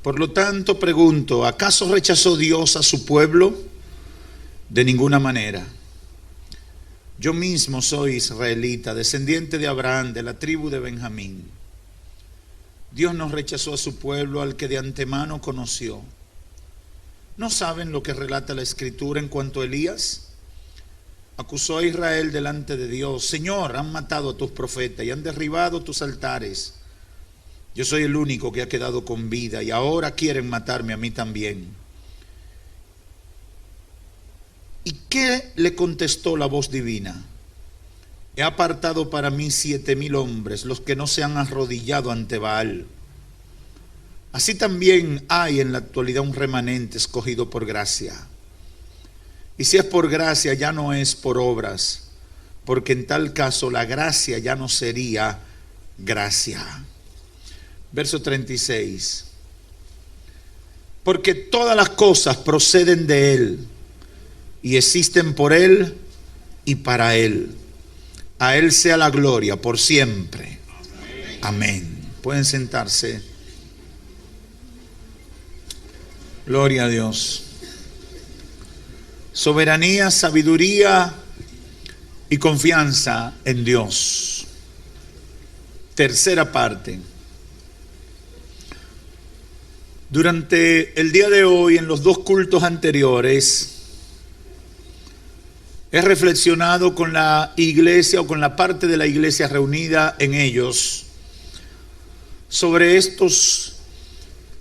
Por lo tanto, pregunto, ¿acaso rechazó Dios a su pueblo? De ninguna manera. Yo mismo soy israelita, descendiente de Abraham, de la tribu de Benjamín. Dios no rechazó a su pueblo al que de antemano conoció. ¿No saben lo que relata la Escritura en cuanto a Elías? Acusó a Israel delante de Dios: Señor, han matado a tus profetas y han derribado tus altares. Yo soy el único que ha quedado con vida y ahora quieren matarme a mí también. ¿Y qué le contestó la voz divina? He apartado para mí 7,000 hombres, los que no se han arrodillado ante Baal. Así también hay en la actualidad un remanente escogido por gracia. Y si es por gracia, ya no es por obras, porque en tal caso la gracia ya no sería gracia. Verso 36. Porque todas las cosas proceden de Él y existen por Él y para Él. A Él sea la gloria por siempre. Amén. Pueden sentarse. Gloria a Dios. Soberanía, sabiduría y confianza en Dios. Tercera parte. Durante el día de hoy, en los 2 cultos anteriores, he reflexionado con la iglesia o con la parte de la iglesia reunida en ellos sobre estos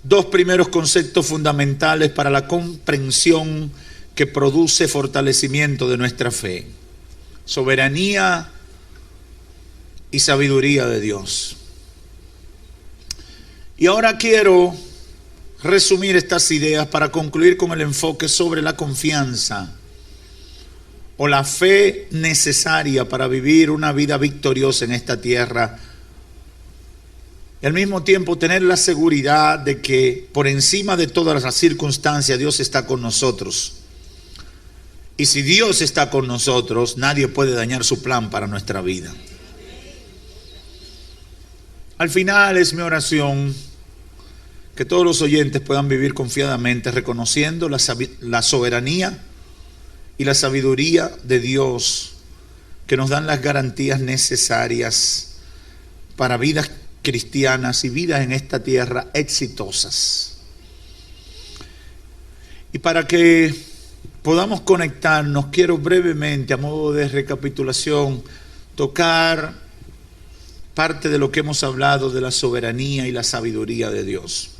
2 primeros conceptos fundamentales para la comprensión que produce fortalecimiento de nuestra fe: soberanía y sabiduría de Dios. Y ahora quiero resumir estas ideas para concluir con el enfoque sobre la confianza o la fe necesaria para vivir una vida victoriosa en esta tierra, y al mismo tiempo tener la seguridad de que por encima de todas las circunstancias Dios está con nosotros. Y si Dios está con nosotros, nadie puede dañar su plan para nuestra vida. Al final es mi oración que todos los oyentes puedan vivir confiadamente, reconociendo la soberanía y la sabiduría de Dios, que nos dan las garantías necesarias para vidas cristianas y vidas en esta tierra exitosas. Y para que podamos conectarnos, quiero brevemente, a modo de recapitulación, tocar parte de lo que hemos hablado de la soberanía y la sabiduría de Dios.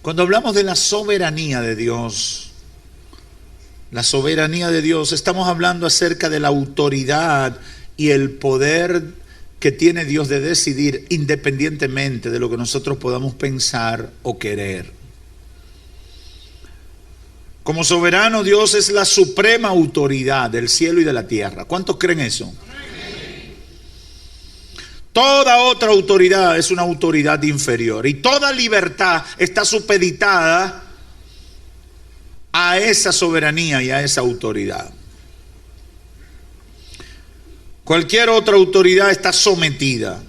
Cuando hablamos de la soberanía de Dios, estamos hablando acerca de la autoridad y el poder que tiene Dios de decidir independientemente de lo que nosotros podamos pensar o querer. Como soberano, Dios es la suprema autoridad del cielo y de la tierra. ¿Cuántos creen eso? Amén. Toda otra autoridad es una autoridad inferior, y toda libertad está supeditada a esa soberanía y a esa autoridad. Cualquier otra autoridad está sometida.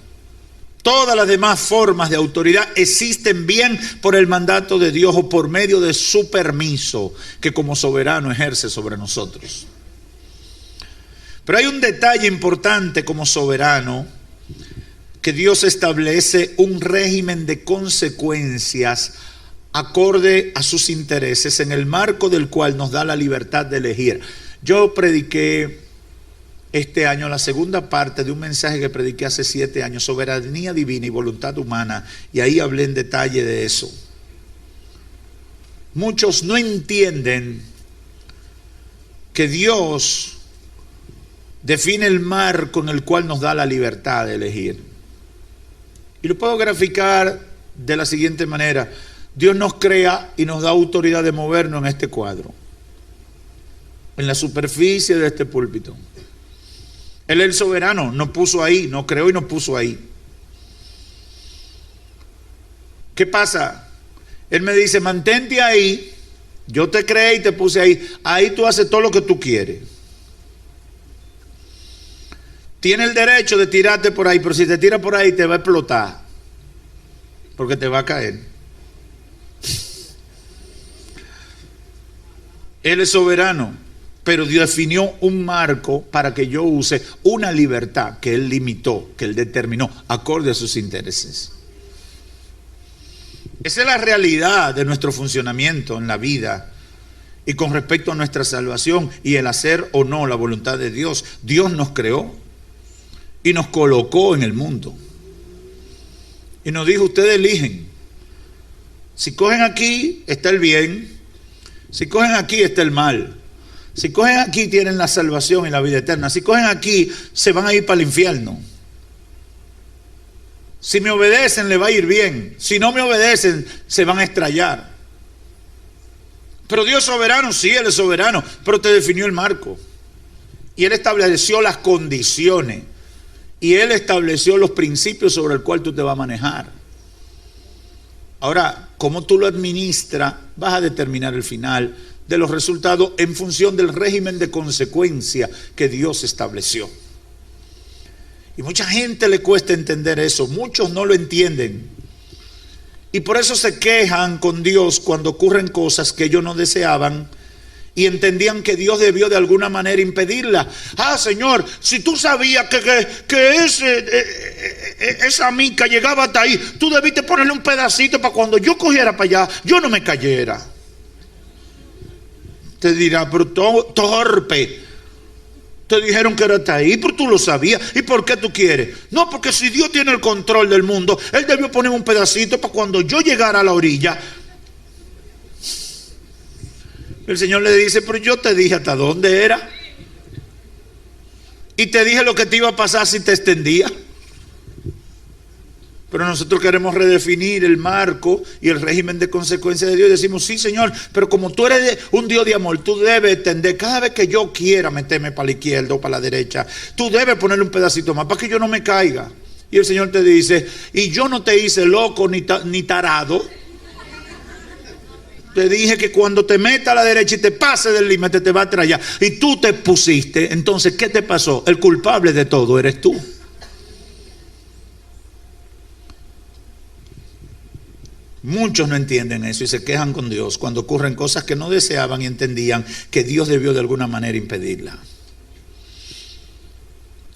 Todas las demás formas de autoridad existen bien por el mandato de Dios o por medio de su permiso que como soberano ejerce sobre nosotros. Pero hay un detalle importante como soberano, que Dios establece un régimen de consecuencias acorde a sus intereses, en el marco del cual nos da la libertad de elegir. Yo prediqué este año la segunda parte de un mensaje que prediqué hace 7 años, soberanía divina y voluntad humana, y ahí hablé en detalle de eso. Muchos no entienden que Dios define el marco en el cual nos da la libertad de elegir. Y lo puedo graficar de la siguiente manera: Dios nos crea y nos da autoridad de movernos en este cuadro, en la superficie de este púlpito. Él es el soberano, nos puso ahí, nos creó y nos puso ahí. ¿Qué pasa? Él me dice: mantente ahí, yo te creé y te puse ahí. Ahí tú haces todo lo que tú quieres. Tiene el derecho de tirarte por ahí, pero si te tira por ahí te va a explotar. porque te va a caer. Él es soberano, pero Dios definió un marco para que yo use una libertad que Él limitó, que Él determinó, acorde a sus intereses. Esa es la realidad de nuestro funcionamiento en la vida y con respecto a nuestra salvación y el hacer o no la voluntad de Dios. Dios nos creó y nos colocó en el mundo. Y nos dijo, ustedes eligen. Si cogen aquí, está el bien. Si cogen aquí, está el mal. Si cogen aquí, tienen la salvación y la vida eterna. Si cogen aquí, se van a ir para el infierno. Si me obedecen, le va a ir bien. Si no me obedecen, se van a estrellar. Pero Dios es soberano, sí, Él es soberano, pero te definió el marco. Y Él estableció las condiciones. Y Él estableció los principios sobre el cual tú te vas a manejar. Ahora, cómo tú lo administras, vas a determinar el final de los resultados en función del régimen de consecuencia que Dios estableció. Y mucha gente le cuesta entender eso, muchos no lo entienden. Y por eso se quejan con Dios cuando ocurren cosas que ellos no deseaban y entendían que Dios debió de alguna manera impedirla. Ah, Señor, si tú sabías que esa mica llegaba hasta ahí, tú debiste ponerle un pedacito para cuando yo cogiera para allá, yo no me cayera. Te dirá, pero torpe. Te dijeron que era hasta ahí, pero tú lo sabías. ¿Y por qué tú quieres? No, porque si Dios tiene el control del mundo, Él debió poner un pedacito para cuando yo llegara a la orilla. El Señor le dice, pero yo te dije hasta dónde era. Y te dije lo que te iba a pasar si te extendía. Pero nosotros queremos redefinir el marco y el régimen de consecuencia de Dios. Y decimos, sí, Señor, pero como tú eres un Dios de amor, tú debes entender, cada vez que yo quiera meterme para la izquierda o para la derecha, tú debes ponerle un pedacito más para que yo no me caiga. Y el Señor te dice, y yo no te hice loco ni tarado. Te dije que cuando te metas a la derecha y te pase del límite te va a traer. Y tú te pusiste. Entonces, ¿qué te pasó? El culpable de todo eres tú. Muchos no entienden eso y se quejan con Dios cuando ocurren cosas que no deseaban y entendían que Dios debió de alguna manera impedirla.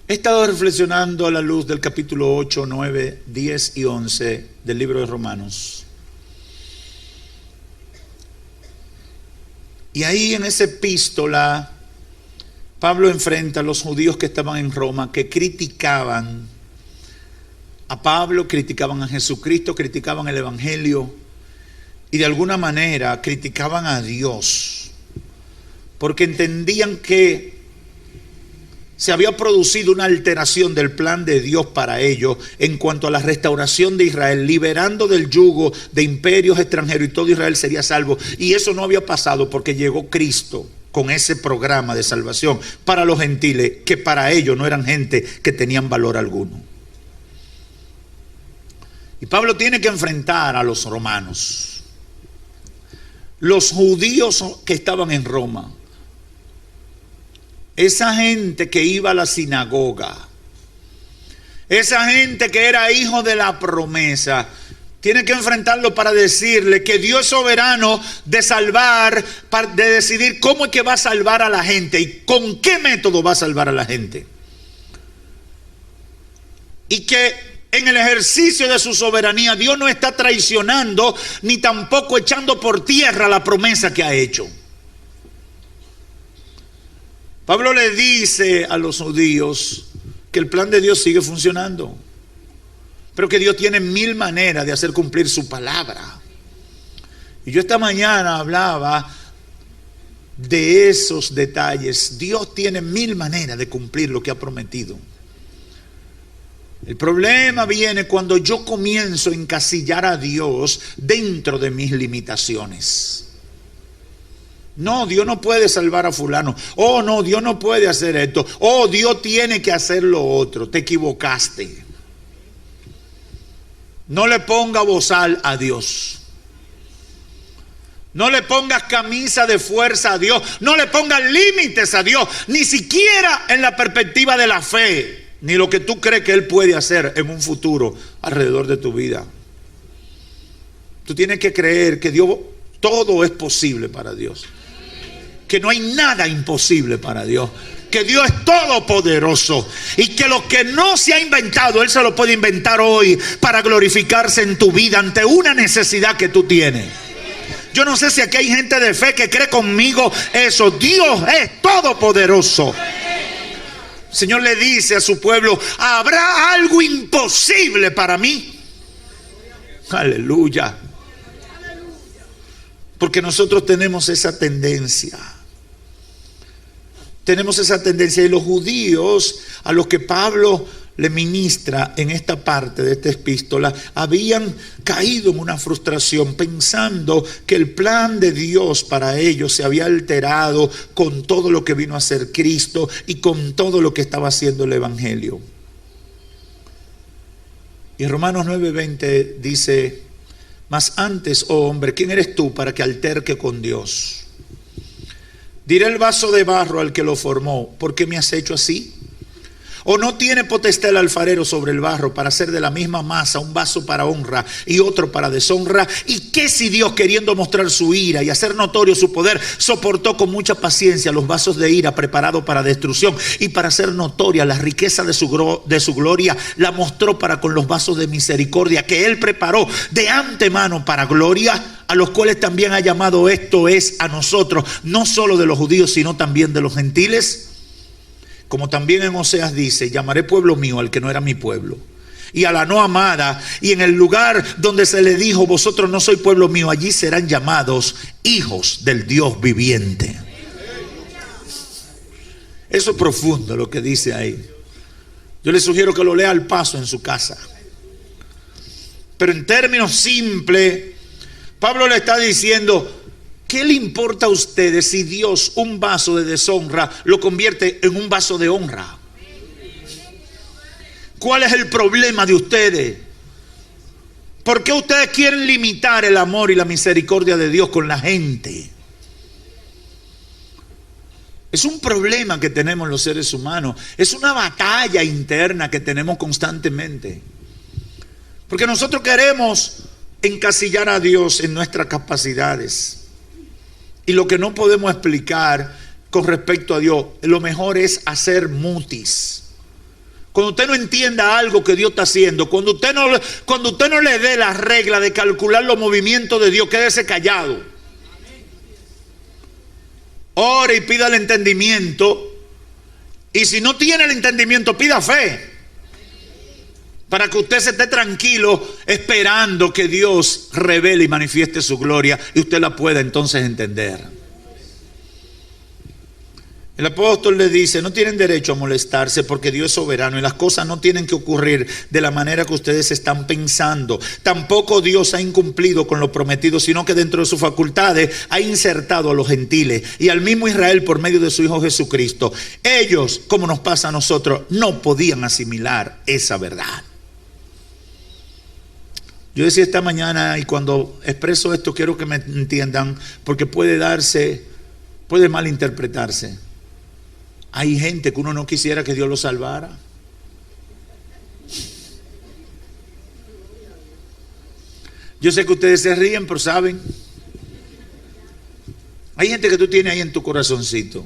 He estado reflexionando a la luz del capítulo 8, 9, 10 y 11 del libro de Romanos. Y ahí en esa epístola, Pablo enfrenta a los judíos que estaban en Roma, que criticaban a Pablo, criticaban a Jesucristo, criticaban el Evangelio y de alguna manera criticaban a Dios, porque entendían que se había producido una alteración del plan de Dios para ellos en cuanto a la restauración de Israel, liberando del yugo de imperios extranjeros y todo Israel sería salvo. Y eso no había pasado porque llegó Cristo con ese programa de salvación para los gentiles, que para ellos no eran gente que tenían valor alguno. Y Pablo tiene que enfrentar a los romanos, los judíos que estaban en Roma. Esa gente que iba a la sinagoga, esa gente que era hijo de la promesa, tiene que enfrentarlo para decirle que Dios es soberano de salvar, de decidir cómo es que va a salvar a la gente y con qué método va a salvar a la gente. Y que en el ejercicio de su soberanía Dios no está traicionando ni tampoco echando por tierra la promesa que ha hecho. Pablo le dice a los judíos que el plan de Dios sigue funcionando, pero que Dios tiene 1000 maneras de hacer cumplir su palabra. Y yo esta mañana hablaba de esos detalles. Dios tiene 1000 maneras de cumplir lo que ha prometido. El problema viene cuando yo comienzo a encasillar a Dios dentro de mis limitaciones. No, Dios no puede salvar a fulano. Oh, no, Dios no puede hacer esto. Oh, Dios tiene que hacer lo otro. Te equivocaste. No le ponga bozal a Dios. No le pongas camisa de fuerza a Dios. No le pongas límites a Dios. Ni siquiera en la perspectiva de la fe. Ni lo que tú crees que Él puede hacer en un futuro alrededor de tu vida. Tú tienes que creer que Dios, todo es posible para Dios. Que no hay nada imposible para Dios. Que Dios es todopoderoso. Y que lo que no se ha inventado, Él se lo puede inventar hoy para glorificarse en tu vida ante una necesidad que tú tienes. Yo no sé si aquí hay gente de fe que cree conmigo eso. Dios es todopoderoso. El Señor le dice a su pueblo: ¿habrá algo imposible para mí? Aleluya. Porque nosotros tenemos esa tendencia. Tenemos esa tendencia. Y los judíos a los que Pablo le ministra en esta parte de esta epístola habían caído en una frustración, pensando que el plan de Dios para ellos se había alterado con todo lo que vino a ser Cristo y con todo lo que estaba haciendo el Evangelio. Y Romanos 9:20 dice: mas antes, oh hombre, ¿quién eres tú para que alterque con Dios? Diré el vaso de barro al que lo formó: ¿por qué me has hecho así? ¿O no tiene potestad el alfarero sobre el barro para hacer de la misma masa un vaso para honra y otro para deshonra? ¿Y qué si Dios, queriendo mostrar su ira y hacer notorio su poder, soportó con mucha paciencia los vasos de ira preparados para destrucción, y para hacer notoria la riqueza de su gloria la mostró para con los vasos de misericordia que Él preparó de antemano para gloria, a los cuales también ha llamado, esto es, a nosotros, no solo de los judíos sino también de los gentiles? Como también en Oseas dice: llamaré pueblo mío al que no era mi pueblo, y a la no amada, y en el lugar donde se le dijo: vosotros no sois pueblo mío, allí serán llamados hijos del Dios viviente. Eso es profundo lo que dice ahí. Yo le sugiero que lo lea al paso en su casa. Pero en términos simples, Pablo le está diciendo: ¿qué le importa a ustedes si Dios un vaso de deshonra lo convierte en un vaso de honra? ¿Cuál es el problema de ustedes? ¿Por qué ustedes quieren limitar el amor y la misericordia de Dios con la gente? Es un problema que tenemos los seres humanos. Es una batalla interna que tenemos constantemente. Porque nosotros queremos encasillar a Dios en nuestras capacidades. Y lo que no podemos explicar con respecto a Dios, lo mejor es hacer mutis. Cuando usted no entienda algo que Dios está haciendo, cuando usted no le dé la regla de calcular los movimientos de Dios, quédese callado. Ore y pida el entendimiento. Y si no tiene el entendimiento, pida fe, para que usted se esté tranquilo esperando que Dios revele y manifieste su gloria y usted la pueda entonces entender. El apóstol le dice: no tienen derecho a molestarse porque Dios es soberano y las cosas no tienen que ocurrir de la manera que ustedes están pensando. Tampoco Dios ha incumplido con lo prometido, sino que dentro de sus facultades ha insertado a los gentiles y al mismo Israel por medio de su Hijo Jesucristo. Ellos, como nos pasa a nosotros, no podían asimilar esa verdad. Yo decía esta mañana, y cuando expreso esto quiero que me entiendan, porque puede malinterpretarse. Hay gente que uno no quisiera que Dios lo salvara. Yo sé que ustedes se ríen, pero saben, hay gente que tú tienes ahí en tu corazoncito: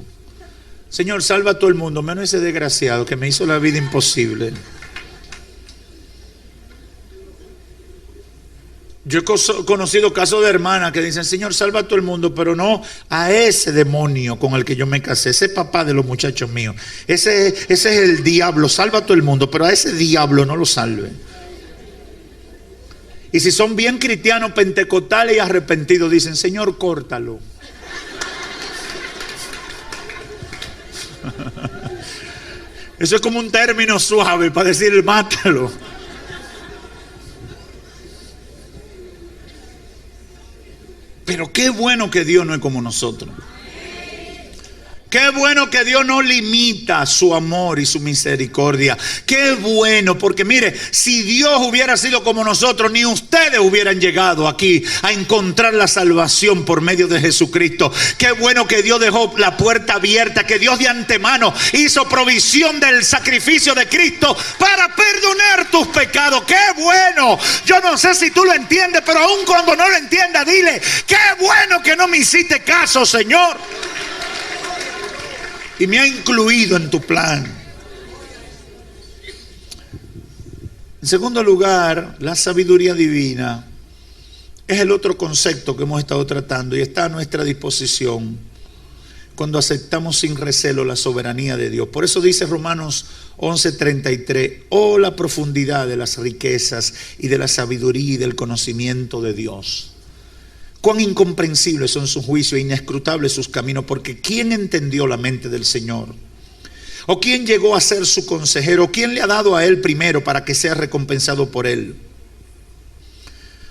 Señor, salva a todo el mundo, menos ese desgraciado que me hizo la vida imposible. Yo he conocido casos de hermanas que dicen: Señor, salva a todo el mundo, pero no a ese demonio con el que yo me casé, ese papá de los muchachos míos. Ese es el diablo, salva a todo el mundo, pero a ese diablo no lo salve. Y si son bien cristianos, pentecostales y arrepentidos, dicen: Señor, córtalo. Eso es como un término suave para decir: mátalo. Pero qué bueno que Dios no es como nosotros. Qué bueno que Dios no limita su amor y su misericordia. Qué bueno, porque mire, si Dios hubiera sido como nosotros, ni ustedes hubieran llegado aquí a encontrar la salvación por medio de Jesucristo. Qué bueno que Dios dejó la puerta abierta, que Dios de antemano hizo provisión del sacrificio de Cristo para perdonar tus pecados. Qué bueno. Yo no sé si tú lo entiendes, pero aun cuando no lo entiendas, dile: qué bueno que no me hiciste caso, Señor, y me ha incluido en tu plan. En segundo lugar, la sabiduría divina es el otro concepto que hemos estado tratando y está a nuestra disposición cuando aceptamos sin recelo la soberanía de Dios. Por eso dice Romanos 11:33: oh, la profundidad de las riquezas y de la sabiduría y del conocimiento de Dios. Cuán incomprensibles son sus juicios, inescrutables sus caminos, porque ¿quién entendió la mente del Señor? ¿O quién llegó a ser su consejero? ¿Quién le ha dado a él primero para que sea recompensado por él?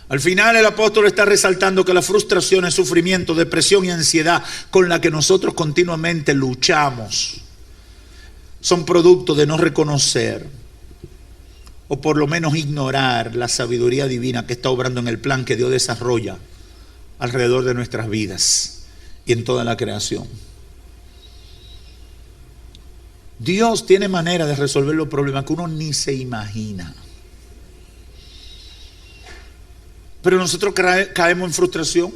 Al final el apóstol está resaltando que las frustraciones, sufrimiento, depresión y ansiedad con la que nosotros continuamente luchamos son producto de no reconocer, o por lo menos ignorar, la sabiduría divina que está obrando en el plan que Dios desarrolla alrededor de nuestras vidas y en toda la creación. Dios tiene manera de resolver los problemas que uno ni se imagina. Pero nosotros caemos en frustración.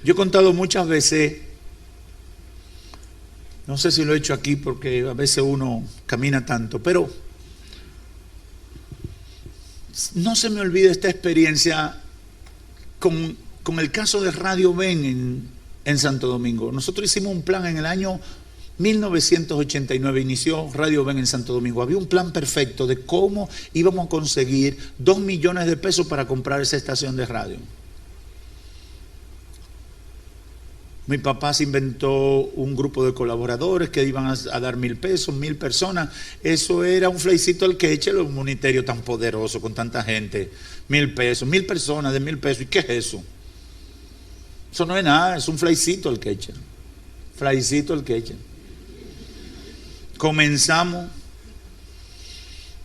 Yo he contado muchas veces, no sé si lo he hecho aquí porque a veces uno camina tanto, pero no se me olvida esta experiencia con el caso de Radio Ben en Santo Domingo. Nosotros hicimos un plan en el año 1989, inició Radio Ben en Santo Domingo. Había un plan perfecto de cómo íbamos a conseguir 2 millones de pesos para comprar esa estación de radio. Mi papá se inventó un grupo de colaboradores que iban a dar 1,000 pesos, 1,000 personas. Eso era un flycito al que eche un ministerio tan poderoso con tanta gente. 1,000 pesos, 1,000 personas de 1,000 pesos. ¿Y qué es eso? Eso no es nada, es un flycito al que eche. Flycito al que eche. Comenzamos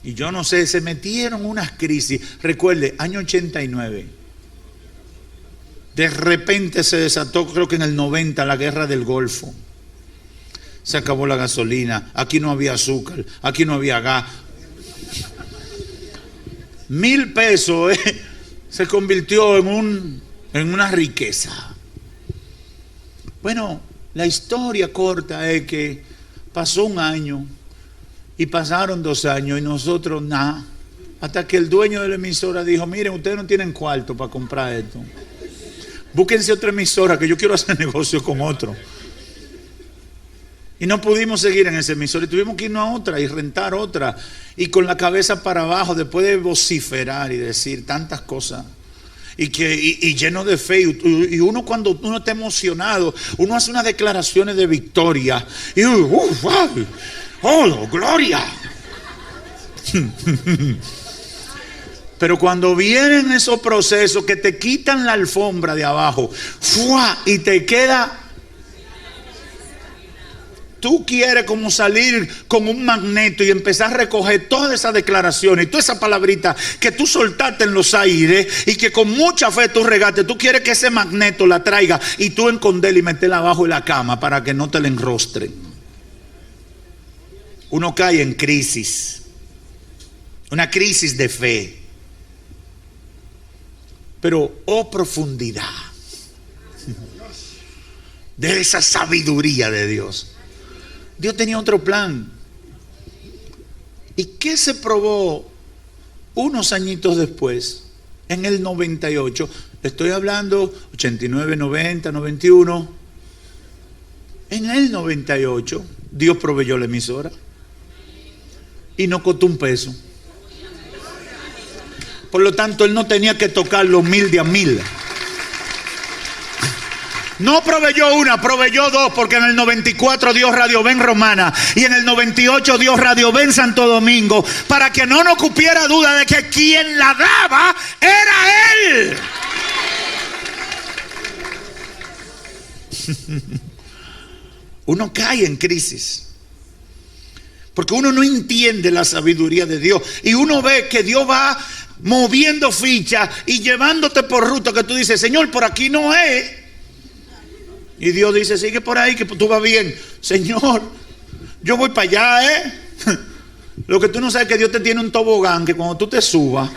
y yo no sé, se metieron unas crisis. Recuerde, año 89. De repente se desató, creo que en el 90, la guerra del Golfo. Se acabó la gasolina, aquí no había azúcar, aquí no había gas. 1,000 pesos se convirtió en una riqueza. Bueno, la historia corta es que pasó un año y pasaron 2 años y nosotros nada. Hasta que el dueño de la emisora dijo: miren, ustedes no tienen cuarto para comprar esto. Búsquense otra emisora que yo quiero hacer negocio con otro. Y no pudimos seguir en esa emisora y tuvimos que irnos a otra y rentar otra. Y con la cabeza para abajo, después de vociferar y decir tantas cosas. Y lleno de fe. Y uno, cuando uno está emocionado, uno hace unas declaraciones de victoria. Y ¡oh, gloria! Pero cuando vienen esos procesos que te quitan la alfombra de abajo, ¡fua! Y te queda... Tú quieres como salir con un magneto y empezar a recoger todas esas declaraciones y toda esa palabrita que tú soltaste en los aires y que con mucha fe tú regaste. Tú quieres que ese magneto la traiga y tú esconderla y meterla abajo de la cama para que no te la enrostren. Uno cae en crisis. Una crisis de fe. Pero, oh profundidad de esa sabiduría de Dios. Dios tenía otro plan. ¿Y qué se probó unos añitos después? En el 98. Estoy hablando 89, 90, 91. En el 98 Dios proveyó la emisora. Y no costó un peso. Por lo tanto, Él no tenía que tocar los 1,000 de a 1,000. No proveyó una, proveyó 2, porque en el 94 dio Radio Ben Romana y en el 98 dio Radio Ben Santo Domingo, para que no nos cupiera duda de que quien la daba era Él. uno cae en crisis. Porque uno no entiende la sabiduría de Dios. Y uno ve que Dios va moviendo fichas y llevándote por ruta que tú dices, Señor, por aquí no es. Y Dios dice, sigue por ahí que tú vas bien. Señor, yo voy para allá, Lo que tú no sabes es que Dios te tiene un tobogán que cuando tú te subas,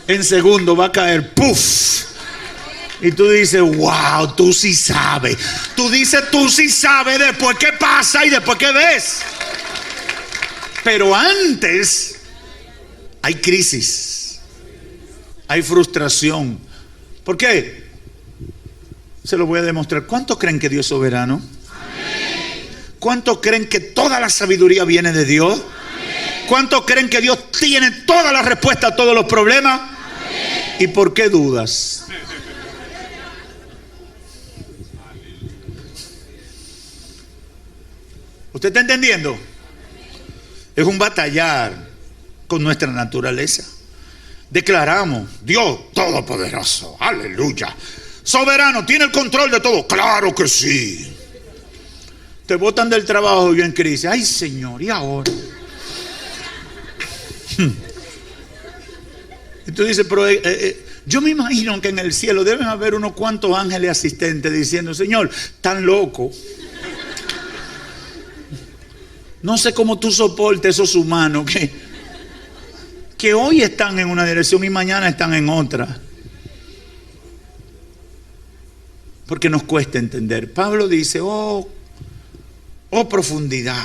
en segundo va a caer, ¡puf! Y tú dices, wow, tú sí sabes. Tú dices, tú sí sabes después qué pasa y después qué ves. Pero antes hay crisis, hay frustración. ¿Por qué? Se lo voy a demostrar. ¿Cuántos creen que Dios es soberano? ¿Cuántos creen que toda la sabiduría viene de Dios? ¿Cuántos creen que Dios tiene toda la respuesta a todos los problemas? ¿Y por qué dudas? ¿Usted está entendiendo? Es un batallar con nuestra naturaleza. Declaramos, Dios todopoderoso, aleluya, soberano, tiene el control de todo. Claro que sí. Te botan del trabajo y en crisis. Ay, Señor, ¿y ahora? Y tú dices, pero yo me imagino que en el cielo deben haber unos cuantos ángeles asistentes diciendo, Señor, tan loco. No sé cómo tú soportes esos humanos que hoy están en una dirección y mañana están en otra. Porque nos cuesta entender. Pablo dice, oh profundidad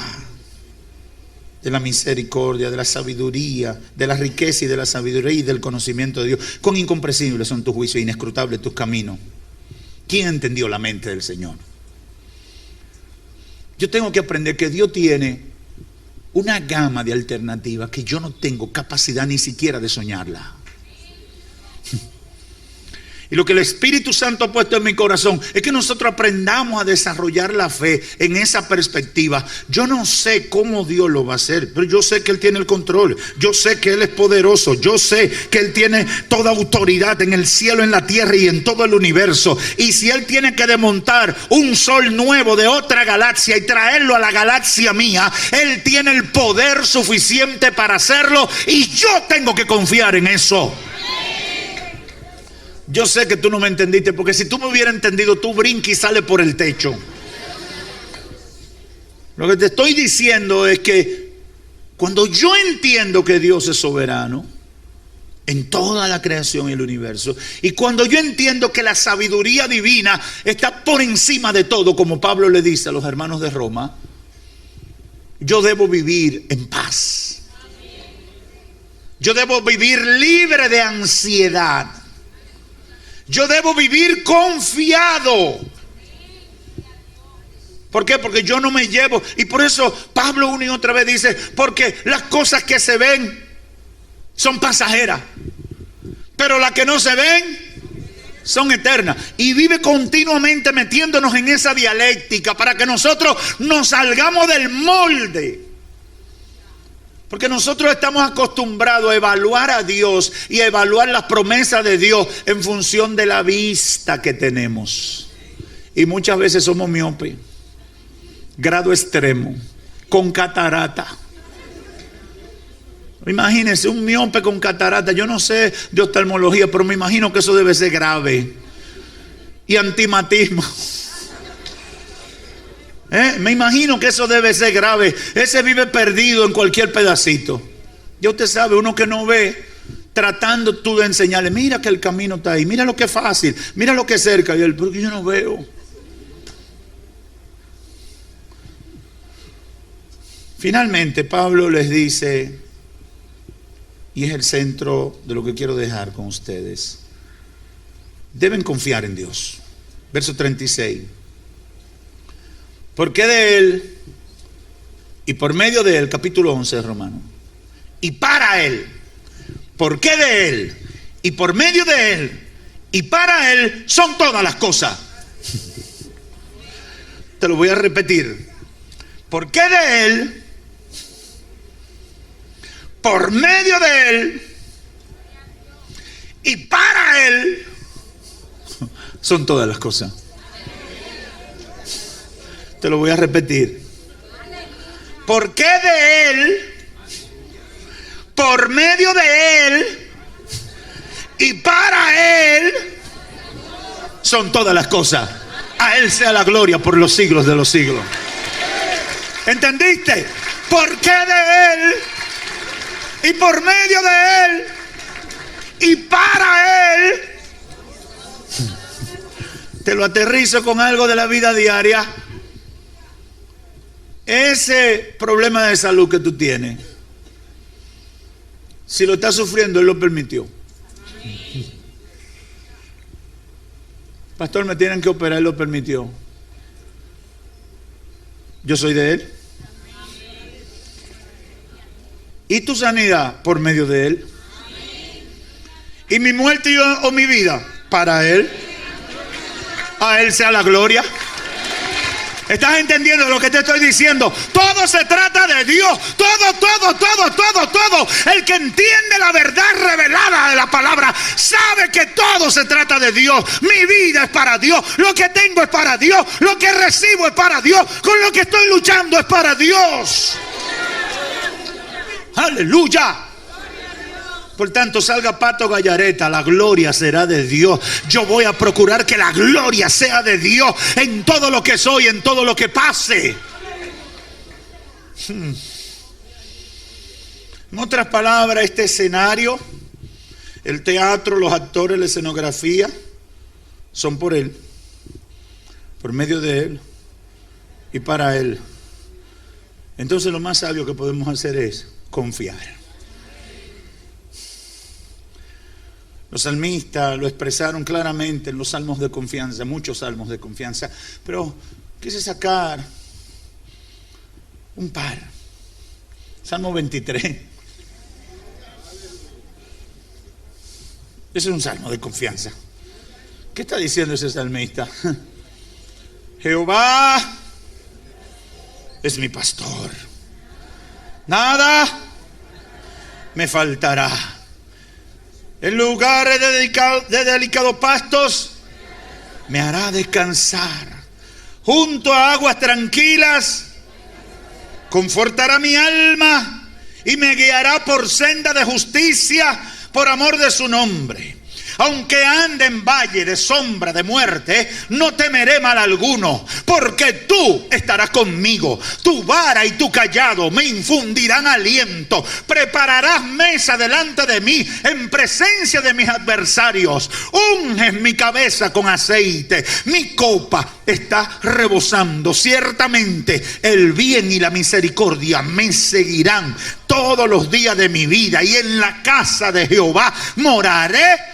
de la misericordia, de la sabiduría, de la riqueza y de la sabiduría y del conocimiento de Dios. Cuán incomprensibles son tus juicios, inescrutables tus caminos. ¿Quién entendió la mente del Señor? Yo tengo que aprender que Dios tiene una gama de alternativas que yo no tengo capacidad ni siquiera de soñarla. Y lo que el Espíritu Santo ha puesto en mi corazón es que nosotros aprendamos a desarrollar la fe en esa perspectiva. Yo no sé cómo Dios lo va a hacer, pero yo sé que Él tiene el control. Yo sé que Él es poderoso. Yo sé que Él tiene toda autoridad en el cielo, en la tierra y en todo el universo. Y si Él tiene que desmontar un sol nuevo de otra galaxia y traerlo a la galaxia mía, Él tiene el poder suficiente para hacerlo. Y yo tengo que confiar en eso. Yo sé que tú no me entendiste, porque si tú me hubieras entendido, tú brincas y sales por el techo. Lo que te estoy diciendo es que cuando yo entiendo que Dios es soberano en toda la creación y el universo, y cuando yo entiendo que la sabiduría divina está por encima de todo, como Pablo le dice a los hermanos de Roma, yo debo vivir en paz. Yo debo vivir libre de ansiedad. Yo debo vivir confiado. ¿Por qué? Porque yo no me llevo. Y por eso Pablo una y otra vez dice, porque las cosas que se ven son pasajeras, pero las que no se ven son eternas. Y vive continuamente metiéndonos en esa dialéctica para que nosotros nos salgamos del molde. Porque nosotros estamos acostumbrados a evaluar a Dios y a evaluar las promesas de Dios en función de la vista que tenemos. Y muchas veces somos miopes, grado extremo, con catarata. Imagínense un miope con catarata. Yo no sé de oftalmología, pero me imagino que eso debe ser grave. Y antimatismo. Me imagino que eso debe ser grave. Ese vive perdido en cualquier pedacito. Ya usted sabe, uno que no ve, tratando tú de enseñarle, mira que el camino está ahí, mira lo que es fácil, mira lo que es cerca. Y él, porque yo no veo. Finalmente Pablo les dice, y es el centro de lo que quiero dejar con ustedes, deben confiar en Dios. Verso 36. Porque de Él y por medio de Él, capítulo 11 de Romanos, y para Él, porque de Él y por medio de Él y para Él son todas las cosas. Te lo voy a repetir. Porque de Él, por medio de Él y para Él son todas las cosas. Te lo voy a repetir. Porque de Él, por medio de Él y para Él son todas las cosas. A Él sea la gloria por los siglos de los siglos. ¿Entendiste? Porque de Él y por medio de Él y para Él. Te lo aterrizo con algo de la vida diaria. Ese problema de salud que tú tienes, si lo estás sufriendo, Él lo permitió. Pastor, me tienen que operar, Él lo permitió. Yo soy de Él. ¿Y tu sanidad? Por medio de Él. ¿Y mi muerte o mi vida? Para Él. A Él sea la gloria. ¿Estás entendiendo lo que te estoy diciendo? Todo se trata de Dios. Todo. El que entiende la verdad revelada de la palabra sabe que todo se trata de Dios. Mi vida es para Dios. Lo que tengo es para Dios. Lo que recibo es para Dios. Con lo que estoy luchando es para Dios. Aleluya. Por tanto, salga Pato Gallareta, la gloria será de Dios. Yo voy a procurar que la gloria sea de Dios en todo lo que soy, en todo lo que pase. En otras palabras, este escenario, el teatro, los actores, la escenografía, son por Él, por medio de Él y para Él. Entonces lo más sabio que podemos hacer es confiar. Los salmistas lo expresaron claramente en los salmos de confianza, muchos salmos de confianza, pero quise sacar un par. Salmo 23. Ese es un salmo de confianza. ¿Qué está diciendo ese salmista? Jehová es mi pastor. Nada me faltará. En lugares de delicados pastos me hará descansar. Junto a aguas tranquilas confortará mi alma y me guiará por senda de justicia por amor de su nombre. Aunque ande en valle de sombra de muerte, no temeré mal alguno, porque tú estarás conmigo. Tu vara y tu cayado me infundirán aliento. Prepararás mesa delante de mí en presencia de mis adversarios. Unges mi cabeza con aceite. Mi copa está rebosando. Ciertamente el bien y la misericordia me seguirán todos los días de mi vida, y en la casa de Jehová moraré.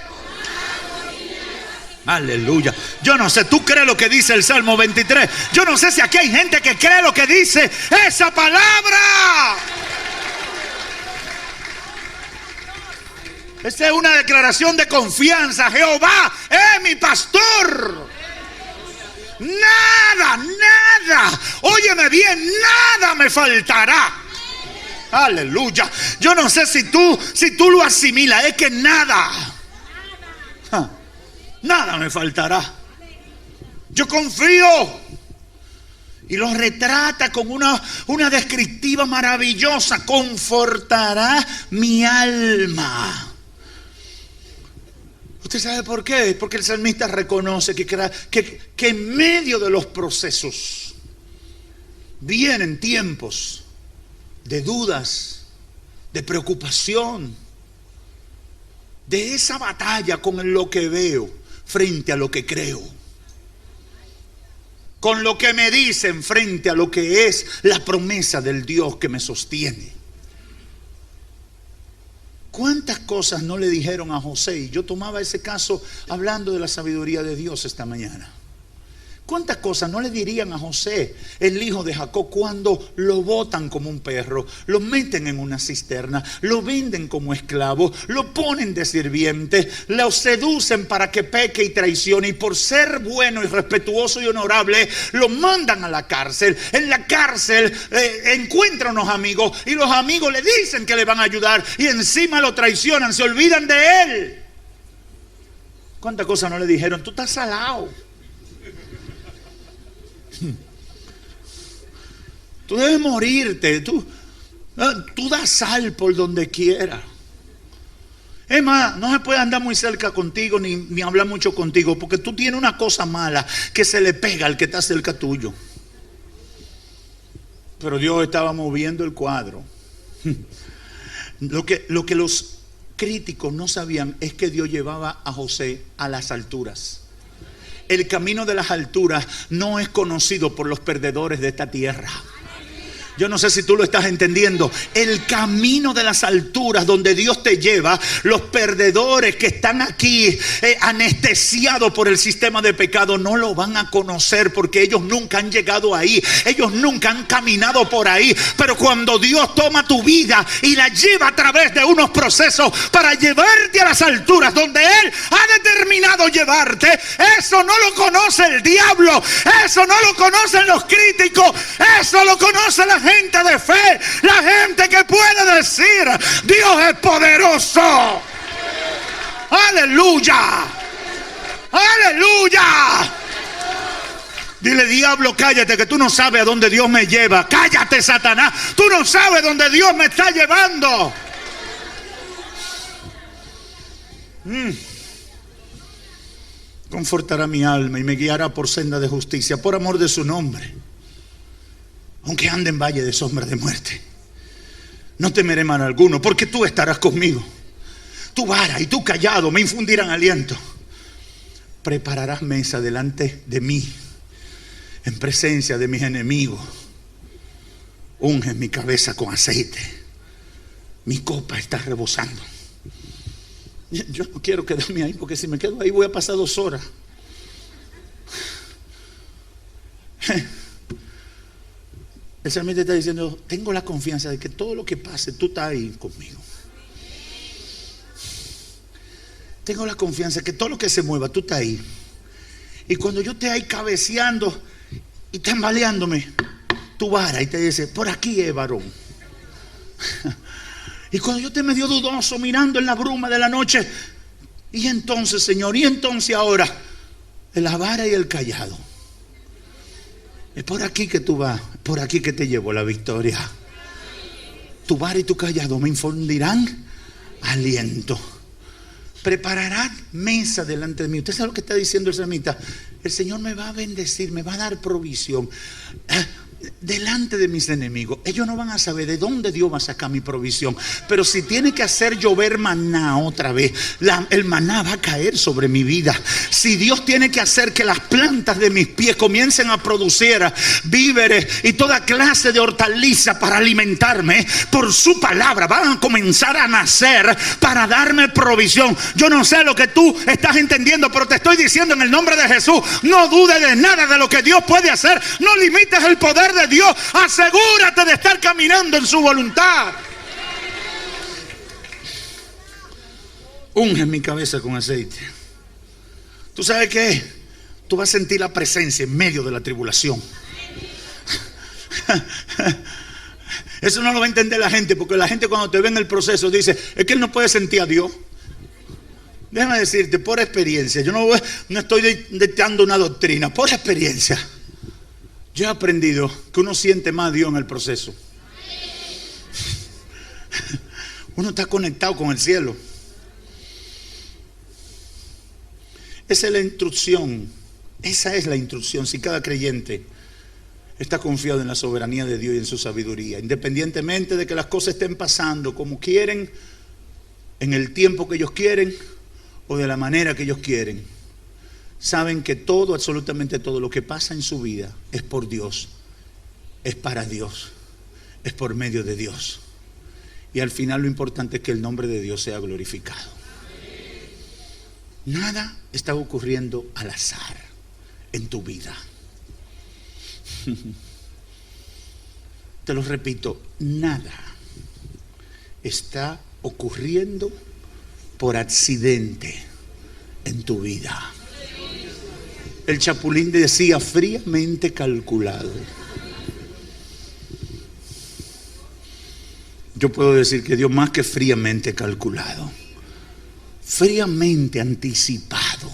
Aleluya. Yo no sé, ¿tú crees lo que dice el Salmo 23? Yo no sé si aquí hay gente que cree lo que dice esa palabra. Esta es una declaración de confianza. Jehová es mi pastor. Nada, óyeme bien, nada me faltará. Aleluya. Yo no sé si tú lo asimilas, es que nada me faltará. Yo confío. Y lo retrata con una descriptiva maravillosa. Confortará mi alma. ¿Usted sabe por qué? Porque el salmista reconoce que en medio de los procesos vienen tiempos de dudas, de preocupación, de esa batalla con lo que veo frente a lo que creo, con lo que me dicen frente a lo que es la promesa del Dios que me sostiene. ¿Cuántas cosas no le dijeron a José? Y yo tomaba ese caso hablando de la sabiduría de Dios esta mañana. ¿Cuántas cosas no le dirían a José, el hijo de Jacob, cuando lo botan como un perro, lo meten en una cisterna, lo venden como esclavo, lo ponen de sirviente, lo seducen para que peque y traicione, y por ser bueno y respetuoso y honorable lo mandan a la cárcel? En la cárcel encuentra unos amigos y los amigos le dicen que le van a ayudar y encima lo traicionan, se olvidan de él. ¿Cuántas cosas no le dijeron? Tú estás salado. Tú debes morirte. Tú das sal por donde quiera. Es más, no se puede andar muy cerca contigo ni hablar mucho contigo, porque tú tienes una cosa mala que se le pega al que está cerca tuyo. Pero Dios estaba moviendo el cuadro. Lo que los críticos no sabían es que Dios llevaba a José a las alturas. El camino de las alturas no es conocido por los perdedores de esta tierra. Yo no sé si tú lo estás entendiendo. El camino de las alturas donde Dios te lleva, los perdedores que están aquí anestesiados por el sistema de pecado no lo van a conocer, porque ellos nunca han llegado ahí. Ellos nunca han caminado por ahí. Pero cuando Dios toma tu vida y la lleva a través de unos procesos para llevarte a las alturas donde Él ha determinado llevarte, eso no lo conoce el diablo. Eso no lo conocen los críticos. Eso lo conoce la gente de fe, la gente que puede decir: Dios es poderoso. Aleluya, aleluya. Dile: diablo, cállate, que tú no sabes a dónde Dios me lleva. Cállate, Satanás, tú no sabes dónde Dios me está llevando. Confortará mi alma y me guiará por senda de justicia, por amor de su nombre. Aunque ande en valle de sombra de muerte, no temeré mal alguno, porque tú estarás conmigo. Tu vara y tu cayado me infundirán aliento. Prepararás mesa delante de mí, en presencia de mis enemigos. Unges mi cabeza con aceite, mi copa está rebosando. Yo no quiero quedarme ahí, porque si me quedo ahí voy a pasar 2 horas. El salmista está diciendo: tengo la confianza de que todo lo que pase, tú estás ahí conmigo. Tengo la confianza de que todo lo que se mueva, tú estás ahí. Y cuando yo esté ahí cabeceando y tambaleándome, tú vara y te dice: por aquí es, varón. Y cuando yo esté medio dudoso, mirando en la bruma de la noche, y entonces, Señor, y entonces ahora, la vara y el cayado. Es por aquí que tú vas, por aquí que te llevo la victoria. Tu vara y tu cayado me infundirán aliento. Prepararán mesa delante de mí. ¿Usted sabe lo que está diciendo el salmista? El Señor me va a bendecir, me va a dar provisión delante de mis enemigos. Ellos no van a saber de dónde Dios va a sacar mi provisión, pero si tiene que hacer llover maná otra vez, el maná va a caer sobre mi vida. Si Dios tiene que hacer que las plantas de mis pies comiencen a producir víveres y toda clase de hortalizas para alimentarme, por su palabra van a comenzar a nacer para darme provisión. Yo no sé lo que tú estás entendiendo, pero te estoy diciendo en el nombre de Jesús: no dudes de nada de lo que Dios puede hacer. No limites el poder de Dios. Asegúrate de estar caminando en su voluntad. Unge mi cabeza con aceite. ¿Tú sabes qué? Tú vas a sentir la presencia en medio de la tribulación. Eso no lo va a entender la gente, porque la gente cuando te ve en el proceso dice: es que él no puede sentir a Dios. Déjame decirte, por experiencia, yo no estoy dictando una doctrina, por experiencia, yo he aprendido que uno siente más a Dios en el proceso. Uno está conectado con el cielo. Esa es la instrucción. Esa es la instrucción. Si cada creyente está confiado en la soberanía de Dios y en su sabiduría, independientemente de que las cosas estén pasando como quieren, en el tiempo que ellos quieren o de la manera que ellos quieren, saben que todo, absolutamente todo lo que pasa en su vida es por Dios, es para Dios, es por medio de Dios. Y al final lo importante es que el nombre de Dios sea glorificado. Nada está ocurriendo al azar en tu vida. Te lo repito, nada está ocurriendo por accidente en tu vida. El Chapulín decía: fríamente calculado. Yo puedo decir que Dios más que fríamente calculado, fríamente anticipado.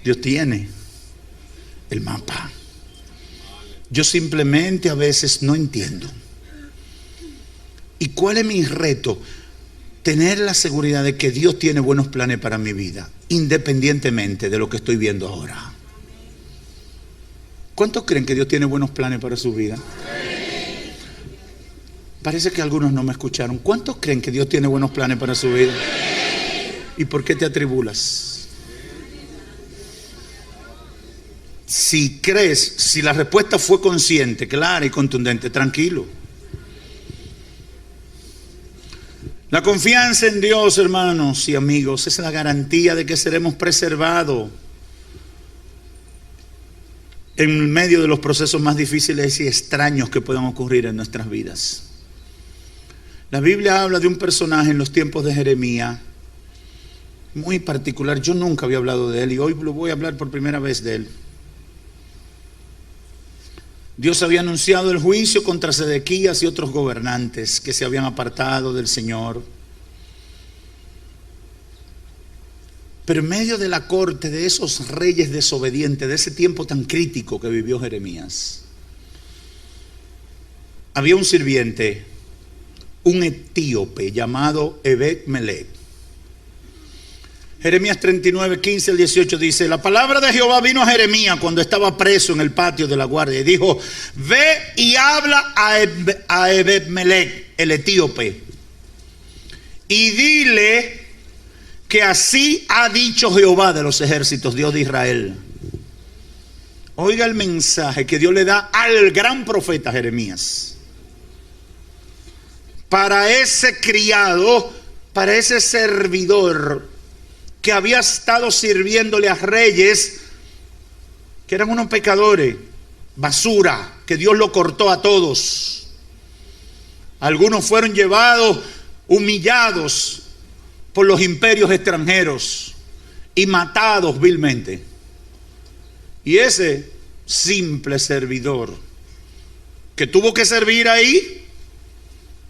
Dios tiene el mapa. yo simplemente a veces no entiendo. ¿Y cuál es mi reto? Tener la seguridad de que Dios tiene buenos planes para mi vida, independientemente de lo que estoy viendo ahora. ¿Cuántos creen que Dios tiene buenos planes para su vida? Parece que algunos no me escucharon. ¿Cuántos creen que Dios tiene buenos planes para su vida? ¿Y por qué te atribulas? Si crees, si la respuesta fue consciente, clara y contundente, tranquilo. La confianza en Dios, hermanos y amigos, es la garantía de que seremos preservados en medio de los procesos más difíciles y extraños que puedan ocurrir en nuestras vidas. La Biblia habla de un personaje en los tiempos de Jeremías muy particular. Yo nunca había hablado de él y hoy lo voy a hablar por primera vez de él. Dios había anunciado el juicio contra Sedequías y otros gobernantes que se habían apartado del Señor. Pero en medio de la corte de esos reyes desobedientes, de ese tiempo tan crítico que vivió Jeremías, había un sirviente, un etíope llamado Ebed-Melech. Jeremías 39, 15 al 18 dice: la palabra de Jehová vino a Jeremías cuando estaba preso en el patio de la guardia y dijo: ve y habla a Ebed-Melech, el etíope, y dile que así ha dicho Jehová de los ejércitos, Dios de Israel. Oiga el mensaje que Dios le da al gran profeta Jeremías. Para ese criado, para ese servidor que había estado sirviéndole a reyes que eran unos pecadores, basura, que Dios lo cortó a todos. Algunos fueron llevados, humillados por los imperios extranjeros y matados vilmente. Y ese simple servidor que tuvo que servir ahí,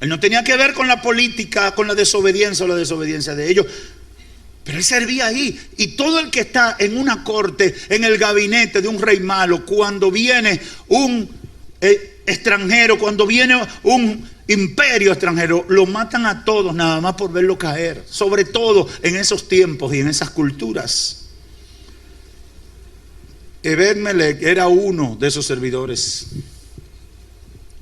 él no tenía que ver con la política, con la desobediencia o la desobediencia de ellos, pero él servía ahí. Y todo el que está en una corte, en el gabinete de un rey malo, cuando viene un extranjero, cuando viene un imperio extranjero, lo matan a todos nada más por verlo caer, sobre todo en esos tiempos y en esas culturas. Ebed-Melech era uno de esos servidores.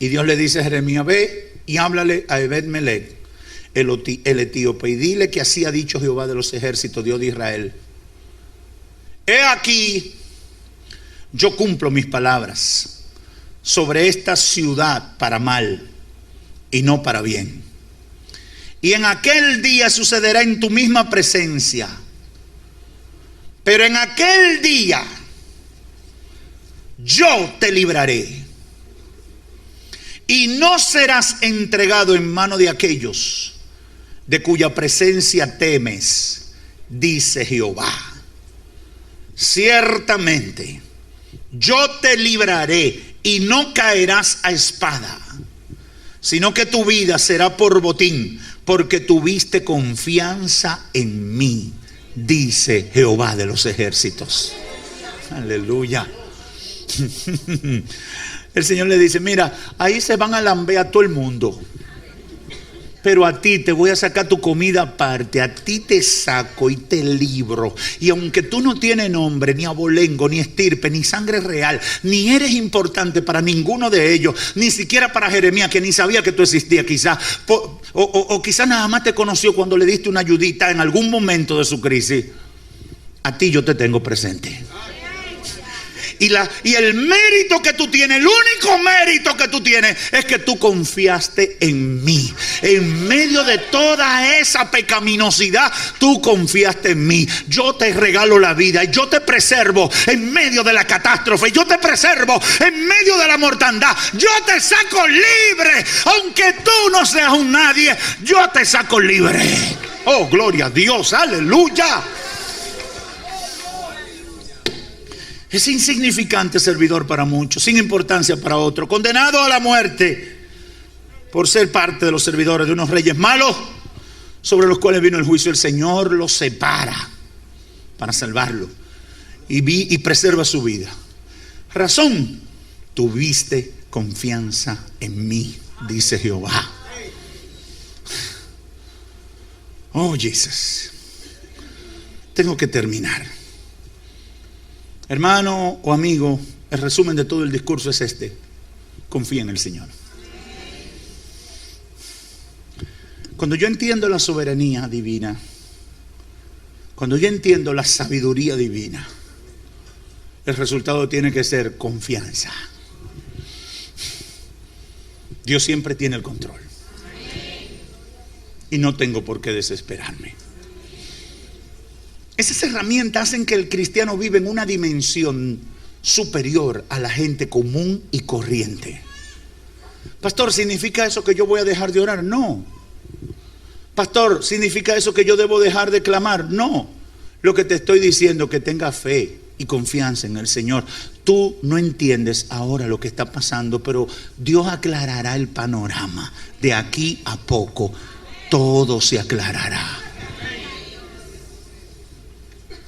Y Dios le dice a Jeremías: ve y háblale a Ebed-Melech, el etíope, y dile que así ha dicho Jehová de los ejércitos, Dios de Israel: he aquí, yo cumplo mis palabras sobre esta ciudad para mal y no para bien. Y en aquel día sucederá en tu misma presencia. Pero en aquel día yo te libraré y no serás entregado en mano de aquellos de cuya presencia temes, dice Jehová. Ciertamente yo te libraré y no caerás a espada, sino que tu vida será por botín, porque tuviste confianza en mí, dice Jehová de los ejércitos. Aleluya. El Señor le dice: mira, ahí se van a lamber a todo el mundo, pero a ti te voy a sacar tu comida aparte. A ti te saco y te libro. Y aunque tú no tienes nombre, ni abolengo, ni estirpe, ni sangre real, ni eres importante para ninguno de ellos, ni siquiera para Jeremías, que ni sabía que tú existías quizás, o quizás nada más te conoció cuando le diste una ayudita en algún momento de su crisis, a ti yo te tengo presente. Y el mérito que tú tienes, el único mérito que tú tienes, es que tú confiaste en mí. En medio de toda esa pecaminosidad, tú confiaste en mí. Yo te regalo la vida, yo te preservo en medio de la catástrofe, yo te preservo en medio de la mortandad, yo te saco libre. Aunque tú no seas un nadie, yo te saco libre. Oh, gloria a Dios, aleluya. Es insignificante servidor para muchos, sin importancia para otros, condenado a la muerte por ser parte de los servidores de unos reyes malos sobre los cuales vino el juicio. El Señor lo separa para salvarlo y preserva su vida. Razón tuviste confianza en mí, dice Jehová. Oh, Jesús. Tengo que terminar. Hermano o amigo, el resumen de todo el discurso es este: confía en el Señor. Cuando yo entiendo la soberanía divina, cuando yo entiendo la sabiduría divina, el resultado tiene que ser confianza. Dios siempre tiene el control y no tengo por qué desesperarme. Esas herramientas hacen que el cristiano viva en una dimensión superior a la gente común y corriente. Pastor, ¿significa eso que yo voy a dejar de orar? No. Pastor, ¿significa eso que yo debo dejar de clamar? No. Lo que te estoy diciendo es que tenga fe y confianza en el Señor. Tú no entiendes ahora lo que está pasando, pero Dios aclarará el panorama. De aquí a poco todo se aclarará.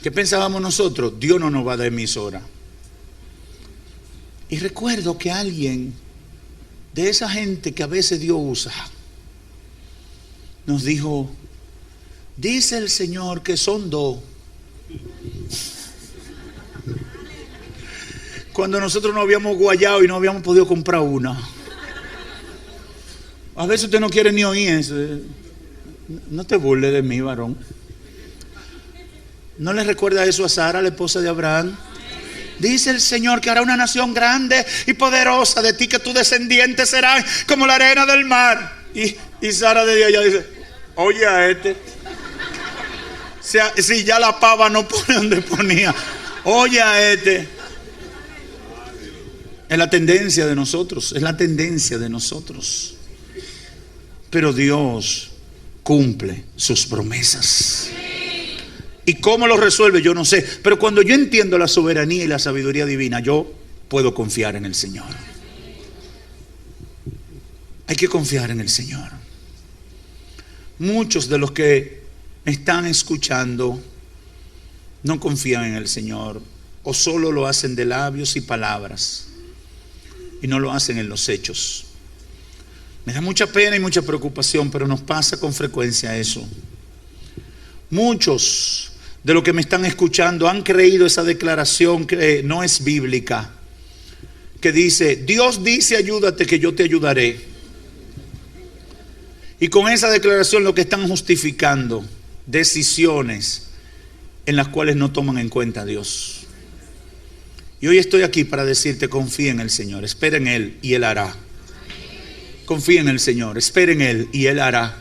¿Qué pensábamos nosotros? Dios no nos va a dar emisora. Y recuerdo que alguien de esa gente que a veces Dios usa nos dijo: dice el Señor que son 2. Cuando nosotros no habíamos guayado y no habíamos podido comprar una. A veces usted no quiere ni oír eso. No te burles de mí, varón. ¿No le recuerda eso a Sara, la esposa de Abraham? Dice el Señor que hará una nación grande y poderosa de ti, que tus descendientes serán como la arena del mar. Y Sara desde allá dice: oye a este. O sea, si ya la pava no pone donde ponía, oye a este. Es la tendencia de nosotros, es la tendencia de nosotros. Pero Dios cumple sus promesas. ¿Y cómo lo resuelve? Yo no sé. Pero cuando yo entiendo la soberanía y la sabiduría divina, yo puedo confiar en el Señor. Hay que confiar en el Señor. Muchos de los que me están escuchando no confían en el Señor, o solo lo hacen de labios y palabras y no lo hacen en los hechos. Me da mucha pena y mucha preocupación, pero nos pasa con frecuencia eso. Muchos de los que me están escuchando han creído esa declaración que no es bíblica, que dice: Dios dice ayúdate que yo te ayudaré. Y con esa declaración lo que están justificando decisiones en las cuales no toman en cuenta a Dios. Y hoy estoy aquí para decirte: confía en el Señor, espera en Él y Él hará. Confía en el Señor, espera en Él y Él hará.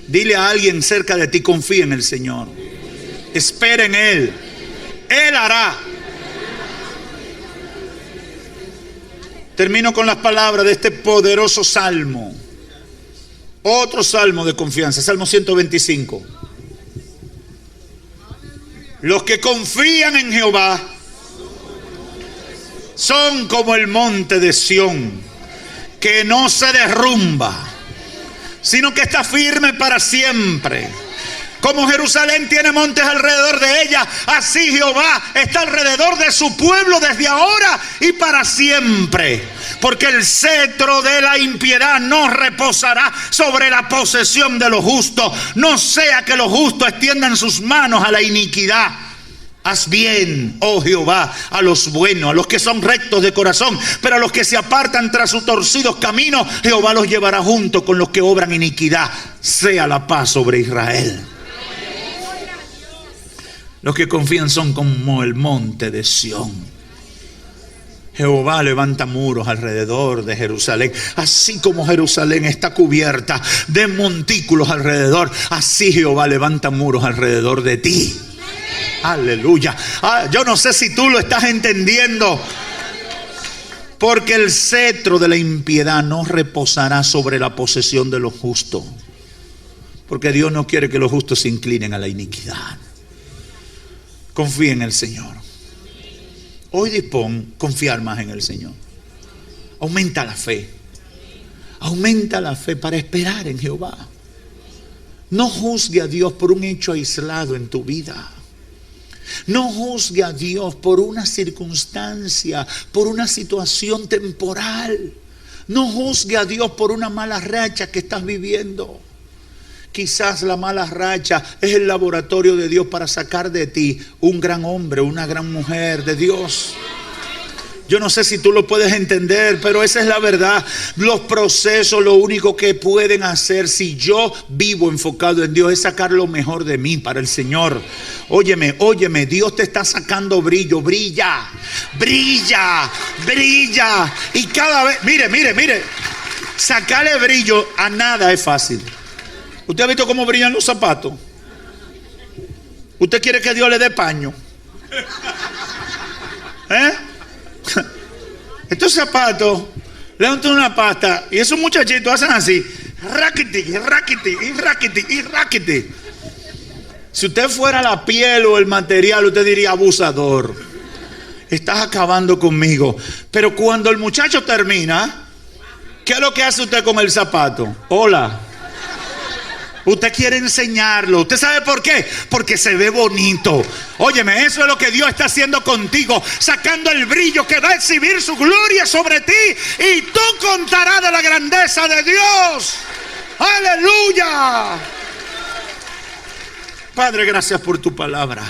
Dile a alguien cerca de ti: confía en el Señor, espera en Él, Él hará. Termino con las palabras de este poderoso salmo. Otro salmo de confianza, Salmo 125. Los que confían en Jehová son como el monte de Sión, que no se derrumba, sino que está firme para siempre. Como Jerusalén tiene montes alrededor de ella, así Jehová está alrededor de su pueblo desde ahora y para siempre. Porque el cetro de la impiedad no reposará sobre la posesión de los justos, no sea que los justos extiendan sus manos a la iniquidad. Haz bien, oh Jehová, a los buenos, a los que son rectos de corazón, pero a los que se apartan tras sus torcidos caminos, Jehová los llevará junto con los que obran iniquidad. Sea la paz sobre Israel. Los que confían son como el monte de Sión. Jehová levanta muros alrededor de Jerusalén. Así como Jerusalén está cubierta de montículos alrededor, así Jehová levanta muros alrededor de ti. Aleluya. Yo no sé si tú lo estás entendiendo. Porque el cetro de la impiedad no reposará sobre la posesión de los justos. Porque Dios no quiere que los justos se inclinen a la iniquidad. Confía en el Señor. Hoy dispón confiar más en el Señor. Aumenta la fe. Aumenta la fe para esperar en Jehová. No juzgue a Dios por un hecho aislado en tu vida. No juzgue a Dios por una circunstancia, por una situación temporal. No juzgue a Dios por una mala racha que estás viviendo. Quizás la mala racha es el laboratorio de Dios para sacar de ti un gran hombre, una gran mujer de Dios. Yo no sé si tú lo puedes entender, pero esa es la verdad. Los procesos lo único que pueden hacer, si yo vivo enfocado en Dios, es sacar lo mejor de mí para el Señor. Óyeme, Dios te está sacando brillo. Brilla. Y cada vez, mire, sacarle brillo a nada es fácil. ¿Usted ha visto cómo brillan los zapatos? ¿Usted quiere que Dios le dé paño? Estos zapatos le dan una pasta y esos muchachitos hacen así, raquete. Si usted fuera la piel o el material, usted diría abusador. Estás acabando conmigo. Pero cuando el muchacho termina, ¿qué es lo que hace usted con el zapato? Hola. Usted quiere enseñarlo. ¿Usted sabe por qué? Porque se ve bonito. Óyeme, eso es lo que Dios está haciendo contigo, sacando el brillo que va a exhibir su gloria sobre ti, y tú contarás de la grandeza de Dios. ¡Aleluya! Padre, gracias por tu palabra.